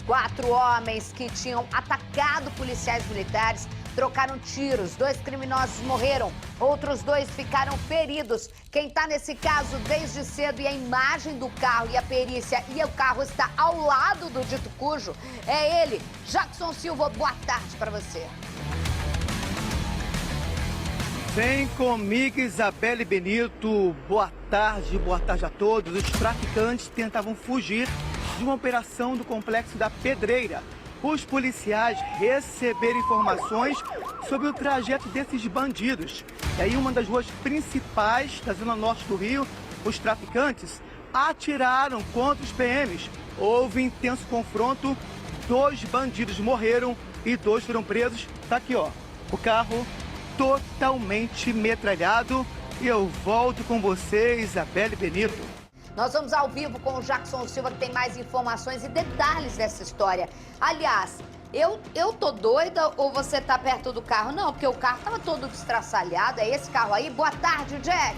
4 homens que tinham atacado policiais militares trocaram tiros. 2 criminosos morreram, outros 2 ficaram feridos. Quem está nesse caso desde cedo e a imagem do carro e a perícia e o carro está ao lado do dito cujo é ele, Jackson Silva. Boa tarde para você. Vem comigo, Isabelle Benito. Boa tarde a todos. Os traficantes tentavam fugir de uma operação do Complexo da Pedreira. Os policiais receberam informações sobre o trajeto desses bandidos. E aí, uma das ruas principais da zona norte do Rio, os traficantes atiraram contra os PMs. Houve intenso confronto, 2 bandidos morreram e 2 foram presos. Tá aqui, ó, o carro totalmente metralhado. E eu volto com você, Isabelle Benito. Nós vamos ao vivo com o Jackson Silva, que tem mais informações e detalhes dessa história. Aliás, eu tô doida ou você tá perto do carro? Não, porque o carro tava todo destraçalhado. É esse carro aí? Boa tarde, Jack.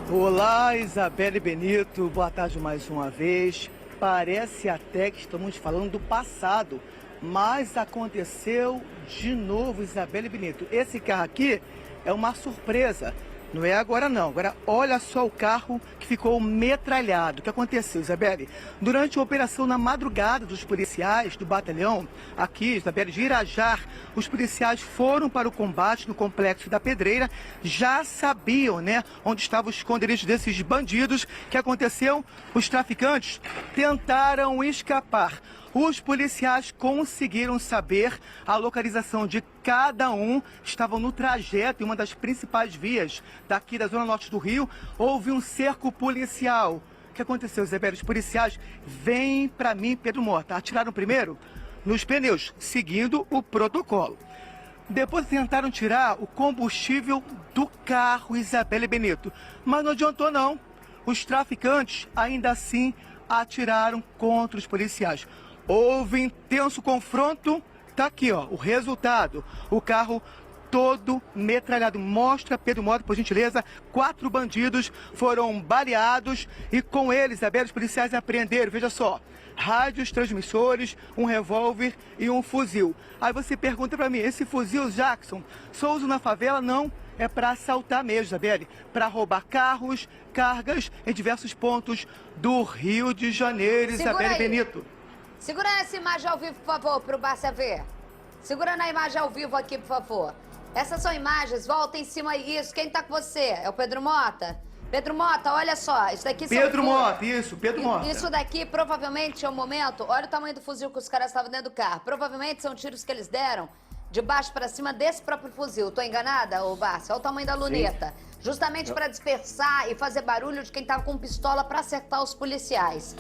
Olá, Isabelle Benito. Boa tarde mais uma vez. Parece até que estamos falando do passado, mas aconteceu de novo, Isabelle Benito. Esse carro aqui é uma surpresa. Não é agora não. Agora olha só o carro que ficou metralhado. O que aconteceu, Isabelle? Durante a operação na madrugada dos policiais do batalhão, aqui, Isabelle, de Irajá, os policiais foram para o combate no Complexo da Pedreira. Já sabiam, né, onde estavam os esconderijos desses bandidos. O que aconteceu? Os traficantes tentaram escapar. Os policiais conseguiram saber a localização de cada um, estavam no trajeto em uma das principais vias daqui da zona norte do Rio. Houve um cerco policial. O que aconteceu, Isabelle? Os policiais vêm para mim, Pedro Mota, atiraram primeiro nos pneus, seguindo o protocolo. Depois tentaram tirar o combustível do carro, Isabelle Benito, mas não adiantou não. Os traficantes ainda assim atiraram contra os policiais. Houve intenso confronto, tá aqui, ó, o resultado. O carro todo metralhado. Mostra, Pedro Mota, por gentileza. 4 bandidos foram baleados e com eles, Isabelle, os policiais apreenderam, veja só, rádios, transmissores, um revólver e um fuzil. Aí você pergunta pra mim, esse fuzil, Jackson, só uso na favela? Não. É para assaltar mesmo, Isabelle, para roubar carros, cargas em diversos pontos do Rio de Janeiro, Isabelle Benito. Segura essa imagem ao vivo, por favor, para o Bárcia ver. Segura na imagem ao vivo aqui, por favor. Essas são imagens, volta em cima isso. Quem tá com você? É o Pedro Mota? Pedro Mota, olha só, isso daqui... Pedro Mota, isso, Pedro Mota. Isso daqui provavelmente é o momento... Olha o tamanho do fuzil que os caras estavam dentro do carro. Provavelmente são tiros que eles deram de baixo para cima desse próprio fuzil. Tô enganada, ô Bárcia? Olha o tamanho da luneta. Sim. Justamente para dispersar e fazer barulho de quem tava com pistola para acertar os policiais.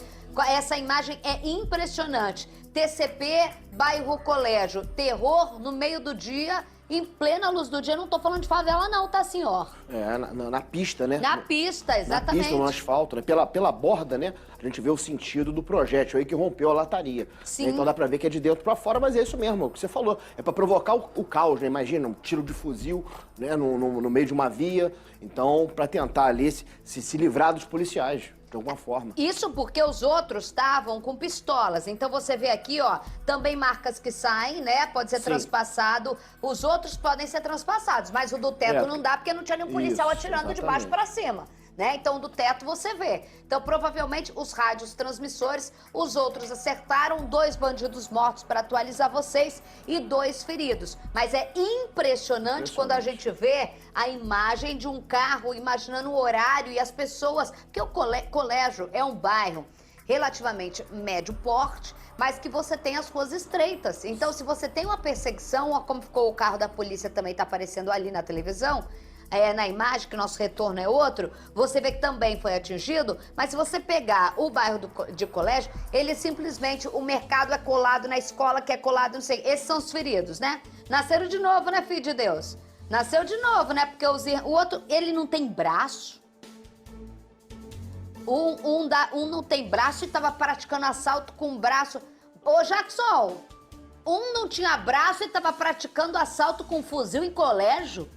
Essa imagem é impressionante. TCP, bairro Colégio. Terror no meio do dia, em plena luz do dia. Não tô falando de favela não, tá, senhor? É, na pista, né? Na pista, exatamente. Na pista, no asfalto, né? Pela borda, né? A gente vê o sentido do projétil aí que rompeu a lataria. Sim. Então dá pra ver que é de dentro pra fora, mas é isso mesmo, o que você falou. É pra provocar o caos, né? Imagina, um tiro de fuzil, né? No meio de uma via. Então, pra tentar ali se livrar dos policiais. De alguma forma. Isso porque os outros estavam com pistolas. Então você vê aqui, ó, também marcas que saem, né? Pode ser transpassado. Os outros podem ser transpassados, mas o do teto não dá porque não tinha nenhum policial atirando de baixo para cima. Né? Então, do teto você vê. Então, provavelmente, os rádios transmissores, os outros acertaram, 2 bandidos mortos para atualizar vocês e 2 feridos. Mas é impressionante quando a gente vê a imagem de um carro, imaginando o horário e as pessoas, porque o colégio é um bairro relativamente médio porte, mas que você tem as ruas estreitas. Então, se você tem uma perseguição, ó, como ficou o carro da polícia também está aparecendo ali na televisão, na imagem, que o nosso retorno é outro, você vê que também foi atingido, mas se você pegar o bairro de Colégio, ele simplesmente, o mercado é colado na escola, que é colado, não sei, esses são os feridos, né? Nasceram de novo, né, filho de Deus? Nasceu de novo, né? Porque o outro, ele não tem braço. Um não tem braço e tava praticando assalto com o braço. Ô, Jackson, um não tinha braço e tava praticando assalto com fuzil em colégio?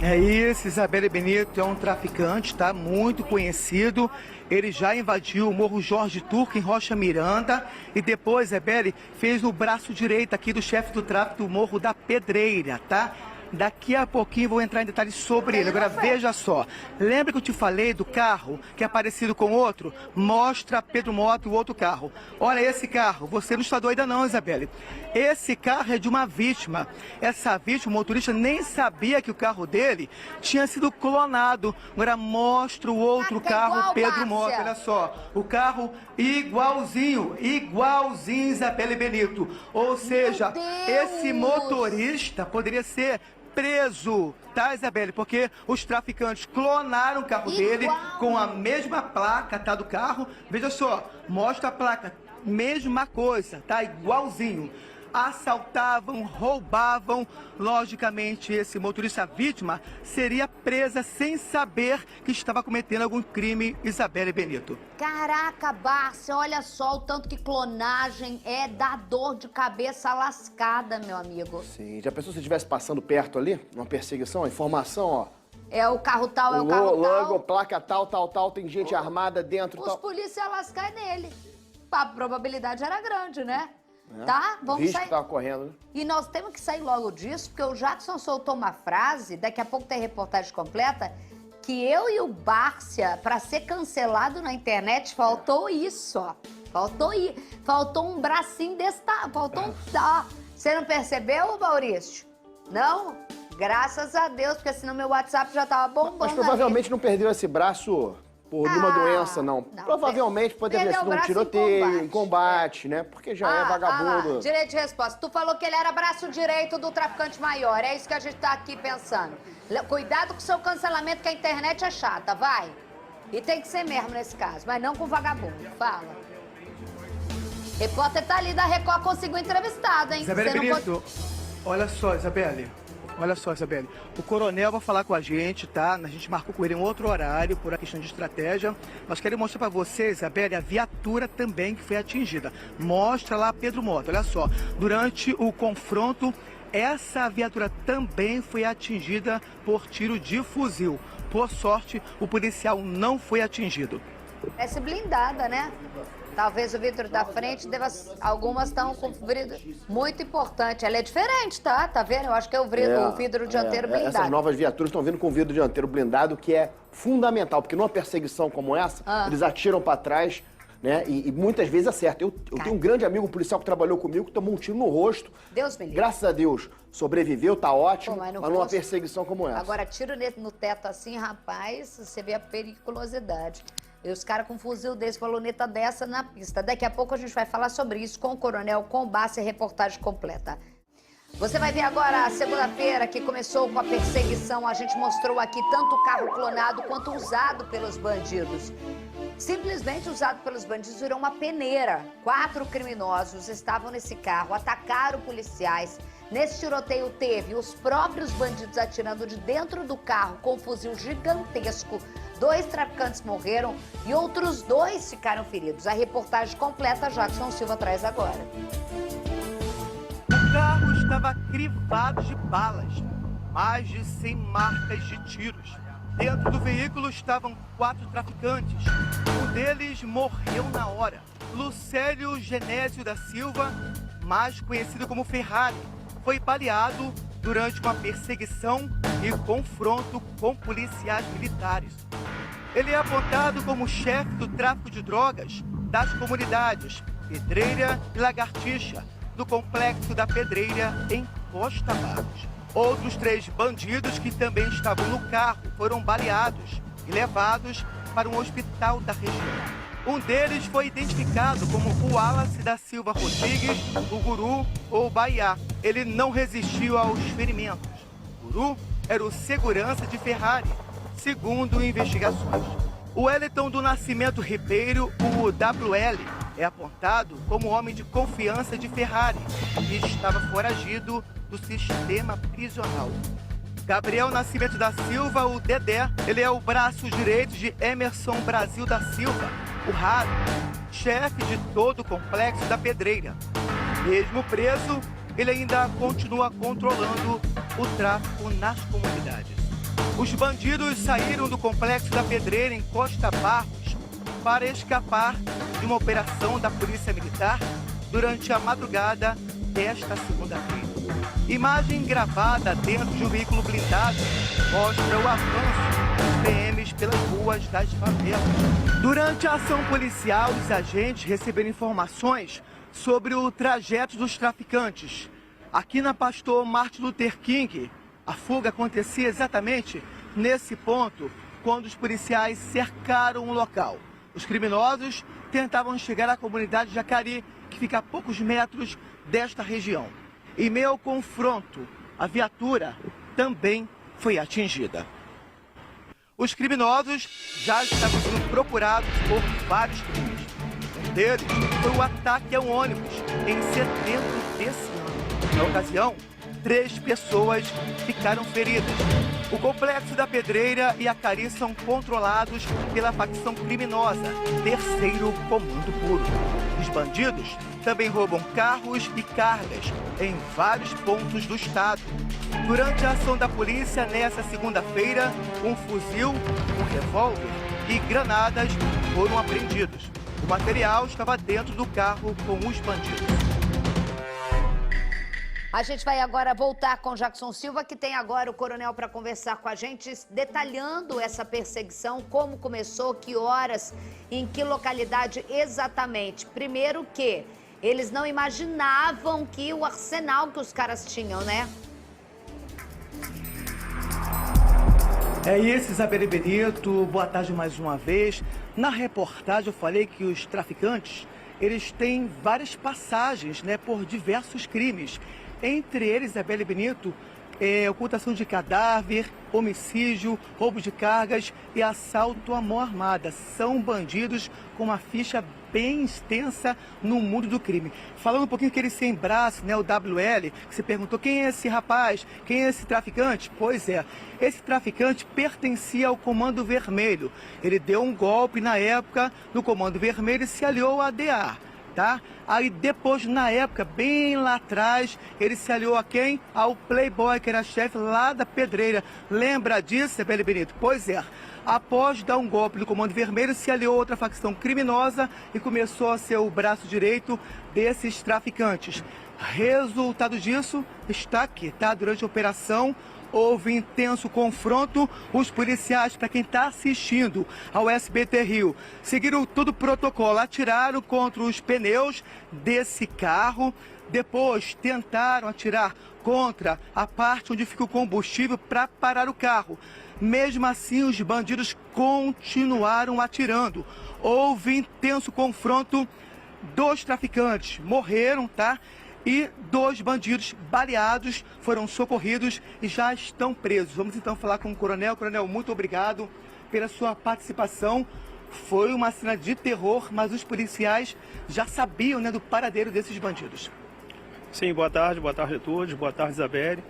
É isso, Isabelle Benito é um traficante, tá? Muito conhecido. Ele já invadiu o Morro Jorge Turco, em Rocha Miranda, e depois, Isabelle, fez o braço direito aqui do chefe do tráfico do Morro da Pedreira, tá? Daqui a pouquinho vou entrar em detalhes sobre ele. Agora veja só, lembra que eu te falei do carro que é parecido com outro? Mostra Pedro Mota e o outro carro. Olha esse carro, você não está doida não, Isabelle. Esse carro é de uma vítima. Essa vítima, o motorista, nem sabia que o carro dele tinha sido clonado. Agora mostra o outro carro, igual, Pedro Mota. Márcia. Olha só, o carro igualzinho, Isabelle Benito. Ou seja, Deus! esse motorista poderia ser preso, tá, Isabelle? Porque os traficantes clonaram o carro dele com a mesma placa, tá, do carro. Veja só, mostra a placa, mesma coisa, tá, igualzinho. Assaltavam, roubavam. Logicamente, esse motorista vítima seria presa sem saber que estava cometendo algum crime, Isabelle Benito. Caraca, Bárcia, olha só o tanto que clonagem dá dor de cabeça lascada, meu amigo. Sim, já pensou se estivesse passando perto ali, numa perseguição, a informação, ó. É o carro tal, é o carro logo, tal. placa tal, tem gente armada dentro, Os tal. policiais lascar nele. A probabilidade era grande, né? Tá? O Vamos risco sair. que tava correndo, né? E nós temos que sair logo disso, porque o Jackson soltou uma frase, daqui a pouco tem reportagem completa, que eu e o Bárcia, pra ser cancelado na internet, faltou isso, ó. Faltou um bracinho desse tamanho, faltou um... Ó. Você não percebeu, Maurício? Não? Graças a Deus, porque senão meu WhatsApp já tava bombando. Mas provavelmente não perdeu esse braço por nenhuma doença, não. não. Provavelmente poderia ter Perdeu sido o um braço tiroteio, em combate, né? Porque já é vagabundo. Lá. Direito de resposta. Tu falou que ele era braço direito do traficante maior. É isso que a gente tá aqui pensando. Cuidado com o seu cancelamento, que a internet é chata, vai. E tem que ser mesmo nesse caso, mas não com vagabundo. Fala. Repórter tá ali da Record, conseguiu entrevistado, hein? Isabelle Você não Benito, olha só, Isabelle. Olha só, Isabelle, o coronel vai falar com a gente, tá? A gente marcou com ele um outro horário por uma questão de estratégia. Mas quero mostrar para você, Isabelle, a viatura também que foi atingida. Mostra lá Pedro Mota, olha só. Durante o confronto, essa viatura também foi atingida por tiro de fuzil. Por sorte, o policial não foi atingido. Parece blindada, né? Talvez o vidro da frente deva... Algumas estão com vidro muito importante. Ela é diferente, tá? Tá vendo? Eu acho que é o vidro dianteiro blindado. Essas novas viaturas estão vindo com o vidro dianteiro blindado, que é fundamental, porque numa perseguição como essa, eles atiram para trás, né? E muitas vezes acertam. Eu tenho um grande amigo, um policial que trabalhou comigo, que tomou um tiro no rosto. Deus me livre. Graças a Deus, sobreviveu, tá ótimo, Pô, mas mas numa perseguição como essa. Agora, tiro no teto assim, rapaz, você vê a periculosidade. E os caras com um fuzil desse, com a luneta dessa na pista. Daqui a pouco a gente vai falar sobre isso com o coronel, com o Bárcia, reportagem completa. Você vai ver agora a segunda-feira, que começou com a perseguição. A gente mostrou aqui tanto o carro clonado quanto usado pelos bandidos. Simplesmente usado pelos bandidos virou uma peneira. 4 criminosos estavam nesse carro, atacaram policiais. Nesse tiroteio teve os próprios bandidos atirando de dentro do carro com um fuzil gigantesco. 2 traficantes morreram e outros 2 ficaram feridos. A reportagem completa, Jackson Silva traz agora. O carro estava crivado de balas, mais de 100 marcas de tiros. Dentro do veículo estavam 4 traficantes. Um deles morreu na hora. Lucélio Genésio da Silva, mais conhecido como Ferrari, foi baleado durante uma perseguição e confronto com policiais militares. Ele é apontado como chefe do tráfico de drogas das comunidades Pedreira e Lagartixa, do Complexo da Pedreira, em Costa Barros. Outros 3 bandidos que também estavam no carro foram baleados e levados para um hospital da região. Um deles foi identificado como o Wallace da Silva Rodrigues, o Guru ou Baiá. Ele não resistiu aos ferimentos. O Guru era o segurança de Ferrari, segundo investigações. O Wellington do Nascimento Ribeiro, o WL, é apontado como homem de confiança de Ferrari e estava foragido do sistema prisional. Gabriel Nascimento da Silva, o Dedé, ele é o braço direito de Emerson Brasil da Silva, o Raro, chefe de todo o Complexo da Pedreira. Mesmo preso, ele ainda continua controlando o tráfico nas comunidades. Os bandidos saíram do Complexo da Pedreira, em Costa Barros, para escapar de uma operação da Polícia Militar durante a madrugada desta segunda-feira. Imagem gravada dentro de um veículo blindado mostra o avanço dos PMs pelas ruas das favelas. Durante a ação policial, os agentes receberam informações sobre o trajeto dos traficantes. Aqui na Pastor Martin Luther King, a fuga acontecia exatamente nesse ponto, quando os policiais cercaram o local. Os criminosos tentavam chegar à comunidade Jacari, que fica a poucos metros desta região. Em meio ao confronto, a viatura também foi atingida. Os criminosos já estavam sendo procurados por vários crimes. Um deles foi o ataque a um ônibus em setembro desse ano. Na ocasião, 3 pessoas ficaram feridas. O complexo da Pedreira e a Cari são controlados pela facção criminosa, Terceiro Comando Puro. Os bandidos também roubam carros e cargas em vários pontos do estado. Durante a ação da polícia nessa segunda-feira, um fuzil, um revólver e granadas foram apreendidos. O material estava dentro do carro com os bandidos. A gente vai agora voltar com Jackson Silva, que tem agora o coronel para conversar com a gente, detalhando essa perseguição, como começou, que horas, em que localidade exatamente. Primeiro que eles não imaginavam que o arsenal que os caras tinham, né? É isso, Isabelle Benito, boa tarde mais uma vez. Na reportagem eu falei que os traficantes, eles têm várias passagens, né, por diversos crimes. Entre eles, Isabelle Benito, ocultação de cadáver, homicídio, roubo de cargas e assalto à mão armada. São bandidos com uma ficha bem extensa no mundo do crime. Falando um pouquinho que eles sem braço, né, o WL, que você perguntou quem é esse rapaz, quem é esse traficante? Pois é, esse traficante pertencia ao Comando Vermelho. Ele deu um golpe na época no Comando Vermelho e se aliou à DA. Tá? Aí depois, na época, bem lá atrás, ele se aliou a quem? Ao Playboy, que era chefe lá da Pedreira. Lembra disso, Isabelle Benito? Pois é. Após dar um golpe no Comando Vermelho, se aliou a outra facção criminosa e começou a ser o braço direito desses traficantes. Resultado disso está aqui, tá? Durante a operação, houve intenso confronto. Os policiais, para quem está assistindo ao SBT Rio, seguiram todo o protocolo, atiraram contra os pneus desse carro, depois tentaram atirar contra a parte onde fica o combustível para parar o carro. Mesmo assim, os bandidos continuaram atirando. Houve intenso confronto, 2 traficantes morreram, tá? E 2 bandidos baleados foram socorridos e já estão presos. Vamos então falar com o coronel. Coronel, muito obrigado pela sua participação. Foi uma cena de terror, mas os policiais já sabiam, né, do paradeiro desses bandidos. Sim, boa tarde a todos, boa tarde, Isabelle.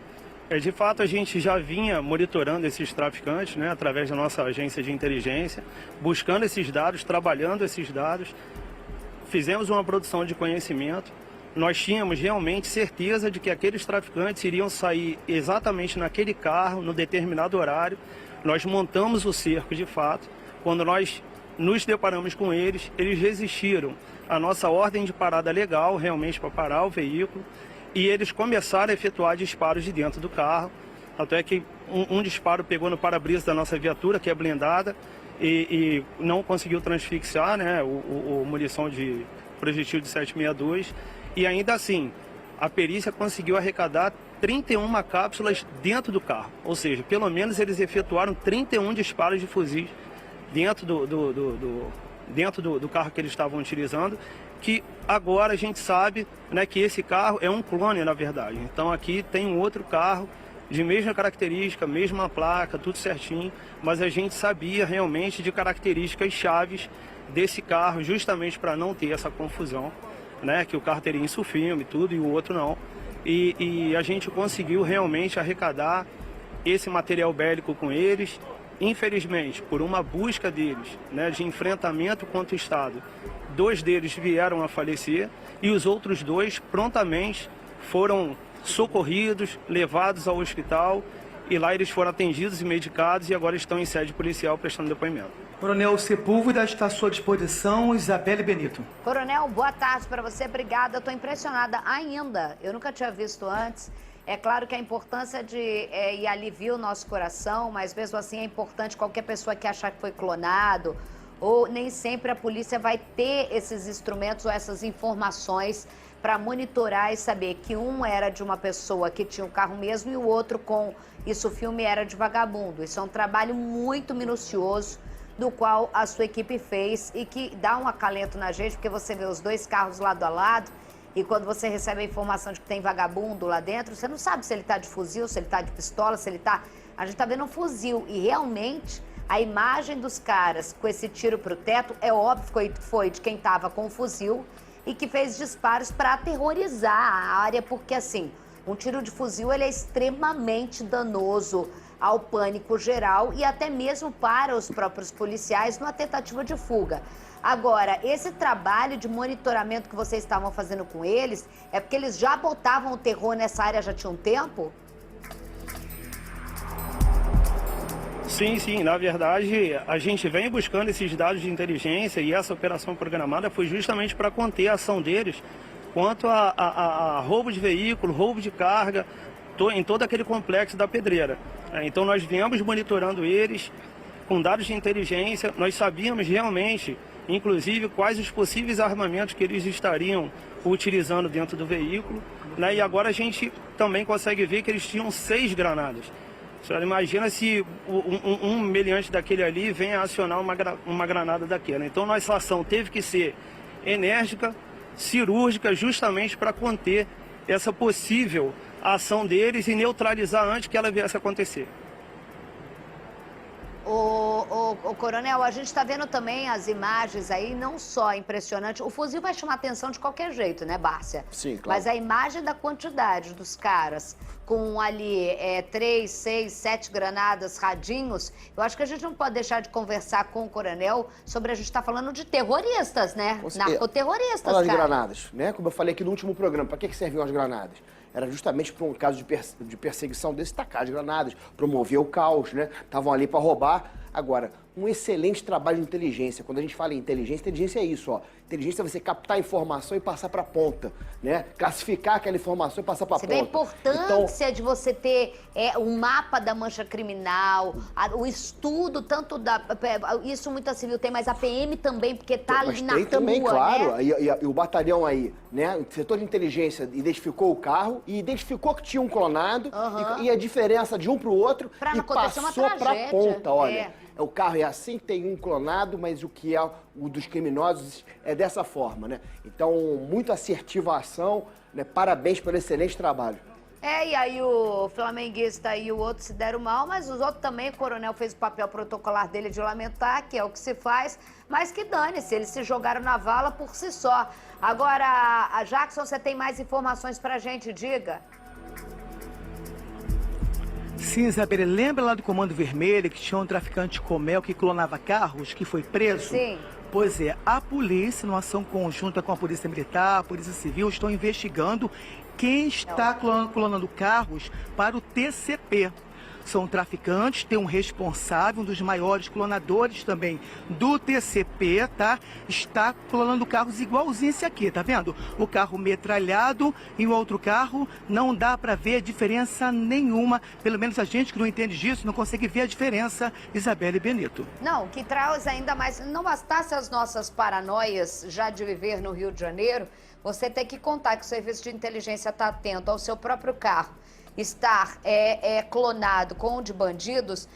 De fato, a gente já vinha monitorando esses traficantes, né, através da nossa agência de inteligência, buscando esses dados, trabalhando esses dados. Fizemos uma produção de conhecimento. Nós tínhamos realmente certeza de que aqueles traficantes iriam sair exatamente naquele carro, no determinado horário. Nós montamos o cerco de fato. Quando nós nos deparamos com eles, eles resistiram à nossa ordem de parada legal, realmente para parar o veículo, e eles começaram a efetuar disparos de dentro do carro. Até que um disparo pegou no para-brisa da nossa viatura, que é blindada, e não conseguiu transfixar, né, o munição de projetil de 762. E ainda assim, a perícia conseguiu arrecadar 31 cápsulas dentro do carro. Ou seja, pelo menos eles efetuaram 31 disparos de fuzis dentro do carro que eles estavam utilizando, que agora a gente sabe, né, que esse carro é um clone, na verdade. Então aqui tem um outro carro de mesma característica, mesma placa, tudo certinho, mas a gente sabia realmente de características chaves desse carro, justamente para não ter essa confusão, né, que o carro teria insufilme e tudo, e o outro não. E a gente conseguiu realmente arrecadar esse material bélico com eles. Infelizmente, por uma busca deles, né, de enfrentamento contra o Estado, 2 deles vieram a falecer e os outros 2 prontamente foram socorridos, levados ao hospital, e lá eles foram atendidos e medicados e agora estão em sede policial prestando depoimento. Coronel Sepúlveda está à sua disposição, Isabelle Benito. Coronel, boa tarde para você, obrigada. Eu estou impressionada ainda, eu nunca tinha visto antes. É claro que a importância e alivia o nosso coração, mas mesmo assim é importante qualquer pessoa que achar que foi clonado, ou nem sempre a polícia vai ter esses instrumentos ou essas informações para monitorar e saber que um era de uma pessoa que tinha o carro mesmo e o outro com isso, o filme era de vagabundo. Isso é um trabalho muito minucioso, do qual a sua equipe fez e que dá um acalento na gente, porque você vê os dois carros lado a lado e quando você recebe a informação de que tem vagabundo lá dentro, você não sabe se ele tá de fuzil, se ele tá de pistola, se ele tá... A gente tá vendo um fuzil e realmente a imagem dos caras com esse tiro pro teto, é óbvio que foi de quem tava com o fuzil e que fez disparos para aterrorizar a área, porque assim, um tiro de fuzil ele é extremamente danoso ao pânico geral e até mesmo para os próprios policiais numa tentativa de fuga. Agora, esse trabalho de monitoramento que vocês estavam fazendo com eles, é porque eles já botavam o terror nessa área já tinha um tempo? Sim, na verdade, a gente vem buscando esses dados de inteligência e essa operação programada foi justamente para conter a ação deles quanto a roubo de veículo, roubo de carga, em todo aquele complexo da Pedreira. Então nós viemos monitorando eles com dados de inteligência, nós sabíamos realmente, inclusive, quais os possíveis armamentos que eles estariam utilizando dentro do veículo, né? E agora a gente também consegue ver que eles tinham 6 granadas. A senhora imagina se um meliante daquele ali vem a acionar uma granada daquela. Então nossa ação teve que ser enérgica, cirúrgica, justamente para conter essa possível ação deles e neutralizar antes que ela viesse a acontecer. Ô, Coronel, a gente está vendo também as imagens aí, não só impressionante. O fuzil vai chamar atenção de qualquer jeito, né, Bárcia? Sim, claro. Mas a imagem da quantidade dos caras com ali 3, 6, 7 granadas, radinhos, eu acho que a gente não pode deixar de conversar com o Coronel sobre a gente estar falando de terroristas, né? Narcoterroristas, Falar de cara. granadas, né? Como eu falei aqui no último programa, para que serviam as granadas? Era justamente para um caso de perseguição desse, tacar as granadas, promover o caos, né? Estavam ali para roubar. Agora, um excelente trabalho de inteligência. Quando a gente fala em inteligência é isso, ó. Inteligência é você captar a informação e passar para a ponta, né? Classificar aquela informação e passar para a ponta. Você vê a importância de você ter um mapa da mancha criminal, o estudo tanto da... Isso muita civil tem, mas a PM também, porque tá ali na rua, também, claro. né? E o batalhão aí, né? O setor de inteligência identificou o carro e identificou que tinha um clonado e a diferença de um para o outro Pra não e acontecer uma passou para a tragédia. ponta, olha. O carro é assim, tem um clonado, mas o que é o dos criminosos é dessa forma, né? Então, muito assertiva a ação, né? Parabéns pelo excelente trabalho. E aí o flamenguista e o outro se deram mal, mas os outros também, o Coronel fez o papel protocolar dele de lamentar, que é o que se faz, mas que dane-se, eles se jogaram na vala por si só. Agora, a Jackson, você tem mais informações pra gente, diga. Sim, Isabelle, lembra lá do Comando Vermelho que tinha um traficante comel que clonava carros, que foi preso? Sim. Pois é, a polícia, numa ação conjunta com a Polícia Militar, a Polícia Civil, estão investigando quem está clonando carros para o TCP. São traficantes, tem um responsável, um dos maiores clonadores também do TCP, tá? Está clonando carros igualzinho esse aqui, tá vendo? O carro metralhado e o outro carro, não dá para ver diferença nenhuma. Pelo menos a gente que não entende disso não consegue ver a diferença, Isabelle Benito. Não, que traz ainda mais... Não bastasse as nossas paranoias já de viver no Rio de Janeiro, você tem que contar que o serviço de inteligência está atento ao seu próprio carro. Estar clonado com o de bandidos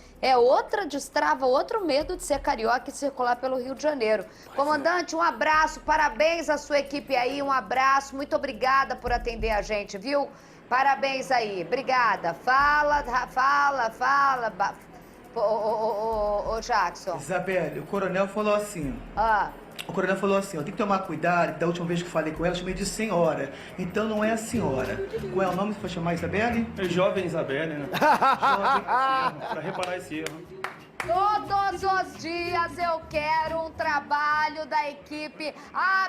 destrava outro medo de ser carioca e circular pelo Rio de Janeiro. Comandante, um abraço, parabéns à sua equipe aí, um abraço, muito obrigada por atender a gente, viu? Parabéns aí, obrigada. Fala. Ô, Jackson. Isabelle, o coronel falou assim... O coronel falou assim, tem que tomar cuidado, da última vez que falei com ela, eu chamei de senhora. Então não é a senhora. Qual é o nome que você vai chamar, Isabelle? É jovem Isabelle, né? Para reparar esse erro. Todos os dias eu quero um trabalho da equipe.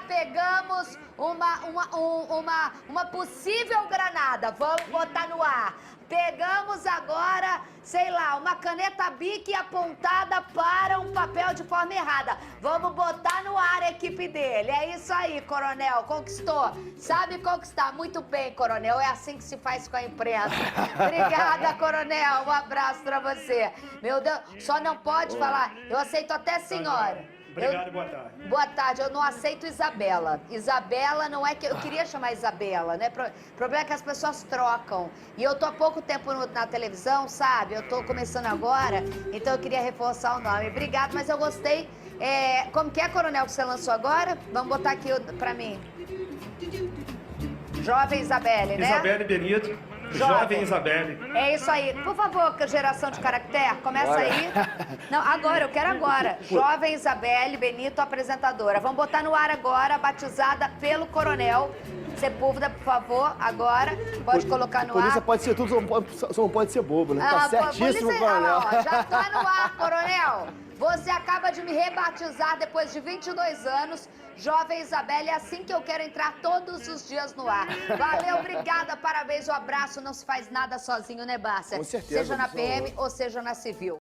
Pegamos uma possível granada. Vamos botar no ar. Pegamos agora, sei lá, uma caneta Bic apontada para um papel de forma errada. Vamos botar no ar a equipe dele. É isso aí, coronel. Conquistou. Sabe conquistar. Muito bem, coronel. É assim que se faz com a imprensa. Obrigada, coronel. Um abraço pra você. Meu Deus, só não pode falar. Eu aceito até senhora. Obrigado, boa tarde. Boa tarde, eu não aceito Isabela. Isabela não é que... Eu queria chamar Isabela, né? O problema é que as pessoas trocam. E eu tô há pouco tempo na televisão, sabe? Eu tô começando agora, então eu queria reforçar o nome. Obrigado, mas eu gostei. Como que é, coronel, que você lançou agora? Vamos botar aqui pra mim. Jovem Isabelle, né? Isabelle Benito. Jovem Isabelle. É isso aí. Por favor, geração de caractere, começa aí. Não, agora, eu quero agora. Jovem Isabelle Benito, apresentadora. Vamos botar no ar agora, batizada pelo coronel Sepúlveda, por favor, agora. Pode colocar no ar. Polícia pode ser tudo, só não pode ser bobo, né? Tá certíssimo, polícia, coronel. ó, já tá no ar, coronel. Você acaba de me rebatizar depois de 22 anos. Jovem Isabelle, é assim que eu quero entrar todos os dias no ar. Valeu, obrigada, parabéns, um abraço. Não se faz nada sozinho, né, Bárcia? Com certeza. Seja na PM ou seja na Civil.